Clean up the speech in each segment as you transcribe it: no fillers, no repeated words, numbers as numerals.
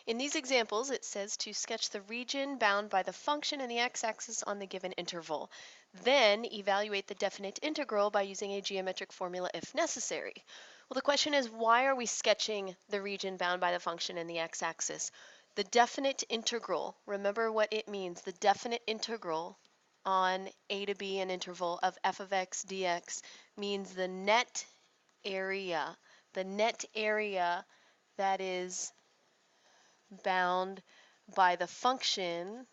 In these examples, it says to sketch the region bound by the function and the x-axis on the given interval. Then evaluate the definite integral by using a geometric formula if necessary. Well, the question is, why are we sketching the region bound by the function and the x-axis? The definite integral, remember what it means. The definite integral on a to b an interval of f of x dx means the net area. The net area that is bound by the function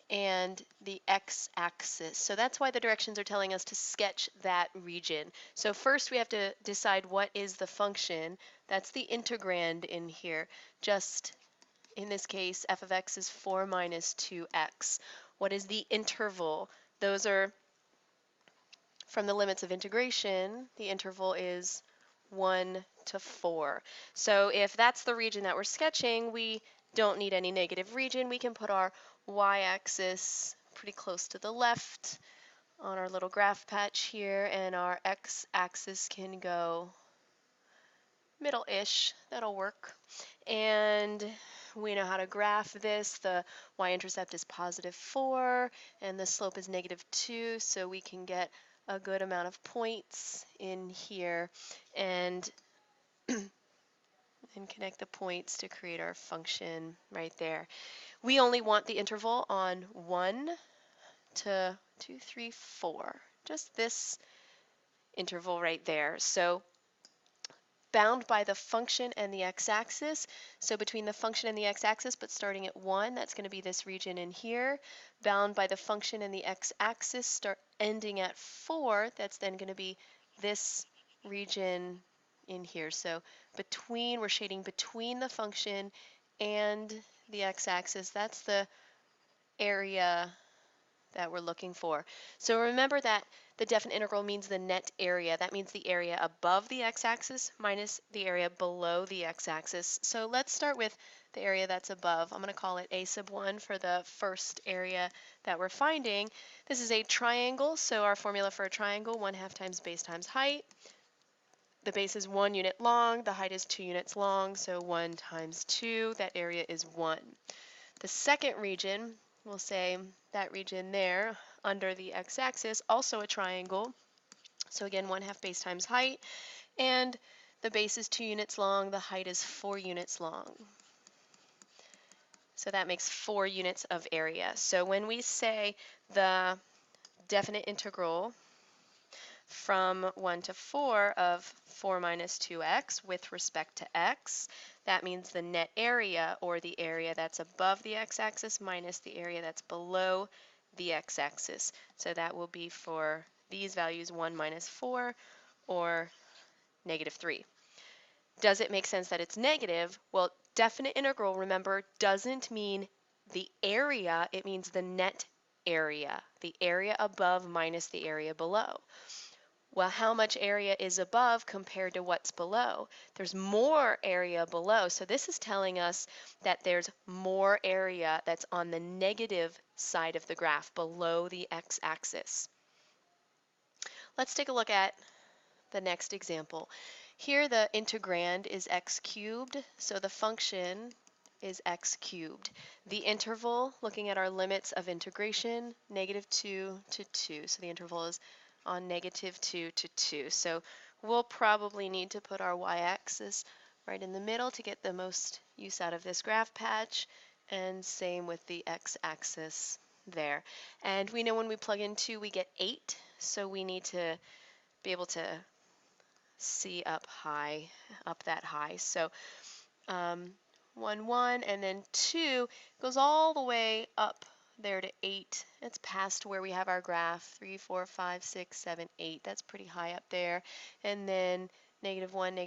and the x-axis. So that's why the directions are telling us to sketch that region. So first we have to decide what is the function. That's the integrand in here. Just in this case, f of x is 4 minus 2x. What is the interval? Those are from the limits of integration. The interval is 1 to 4. So if that's the region that we're sketching, we don't need any negative region. We can put our y-axis pretty close to the left on our little graph patch here, and our x-axis can go middle-ish. That'll work. And we know how to graph this. The y-intercept is positive 4, and the slope is negative 2, so we can get a good amount of points in here and connect the points to create our function right there. We only want the interval on 1 to 2, 3, 4. Just this interval right there. So bound by the function and the x-axis. So between the function and the x-axis, but starting at 1, that's going to be this region in here. Bound by the function and the x-axis, start ending at 4, that's then going to be this region in here. So we're shading between the function and the x-axis. That's the area that we're looking for. So remember that the definite integral means the net area. That means the area above the x-axis minus the area below the x-axis. So let's start with the area that's above. I'm going to call it a sub 1 for the first area that we're finding. This is a triangle, so our formula for a triangle, 1/2 times base times height. The base is 1 unit long, the height is 2 units long, so 1 times 2, that area is 1. The second region, we'll say that region there under the x-axis, also a triangle. So again, 1/2 base times height, and the base is 2 units long, the height is 4 units long. So that makes 4 units of area. So when we say the definite integral from 1 to 4 of 4 minus 2x with respect to x, that means the net area, or the area that's above the x-axis minus the area that's below the x-axis. So that will be for these values 1 minus 4 or negative 3. Does it make sense that it's negative? Well, definite integral, remember, doesn't mean the area, it means the net area, the area above minus the area below. Well, how much area is above compared to what's below? There's more area below, so this is telling us that there's more area that's on the negative side of the graph, below the x-axis. Let's take a look at the next example. Here the integrand is x cubed, so the function is x cubed. The interval, looking at our limits of integration, negative 2 to 2, so the interval is on negative 2 to 2. So we'll probably need to put our y-axis right in the middle to get the most use out of this graph patch, and same with the x-axis there. And we know when we plug in 2 we get 8, so we need to be able to see up high, up that high. So 1, 1, and then 2 goes all the way up there to 8. It's past where we have our graph, 3, 4, 5, 6, 7, 8. That's pretty high up there. And then negative 1,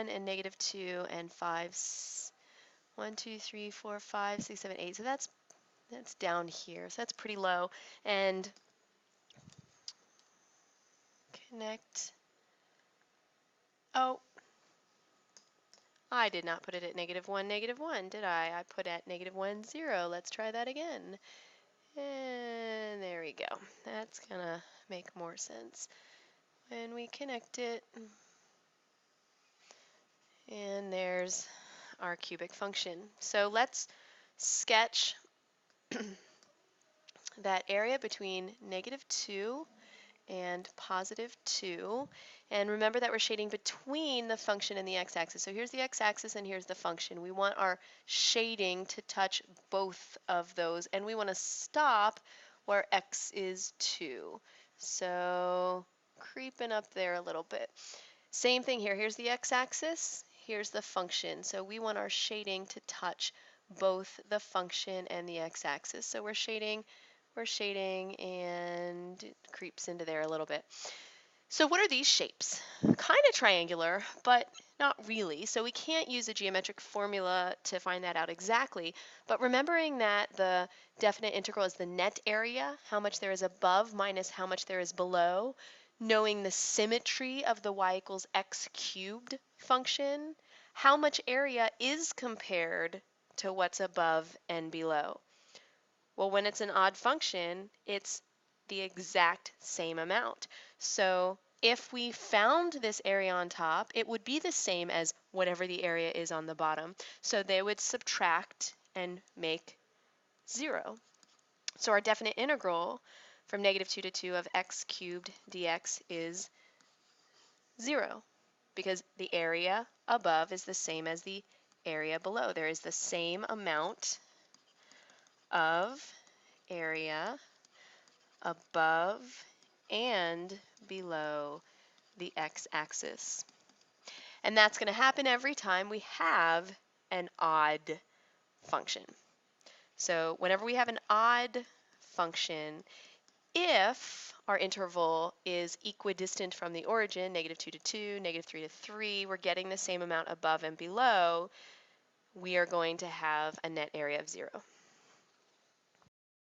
and negative 2, and 5, 1, 2, 3, 4, 5, 6, 7, 8. So that's down here. So that's pretty low. And connect. Oh, I did not put it at negative 1, did I? I put at negative 1, 0. Let's try that again. And there we go. That's gonna make more sense. When we connect it, and there's our cubic function. So let's sketch that area between -2 and +2. And remember that we're shading between the function and the x-axis. So here's the x-axis and here's the function. We want our shading to touch both of those, and we want to stop where x is 2. So creeping up there a little bit. Same thing here. Here's the x-axis. Here's the function. So we want our shading to touch both the function and the x-axis. So we're shading, and it creeps into there a little bit. So what are these shapes? Kind of triangular, but not really. So we can't use a geometric formula to find that out exactly. But remembering that the definite integral is the net area, how much there is above minus how much there is below, knowing the symmetry of the y equals x cubed function, how much area is compared to what's above and below? Well, when it's an odd function, it's the exact same amount. So if we found this area on top, it would be the same as whatever the area is on the bottom. So they would subtract and make 0. So our definite integral from -2 to 2 of x cubed dx is 0, because the area above is the same as the area below. There is the same amount of area above and below the x-axis. And that's going to happen every time we have an odd function. So whenever we have an odd function, if our interval is equidistant from the origin, -2 to 2, -3 to 3, we're getting the same amount above and below, we are going to have a net area of 0.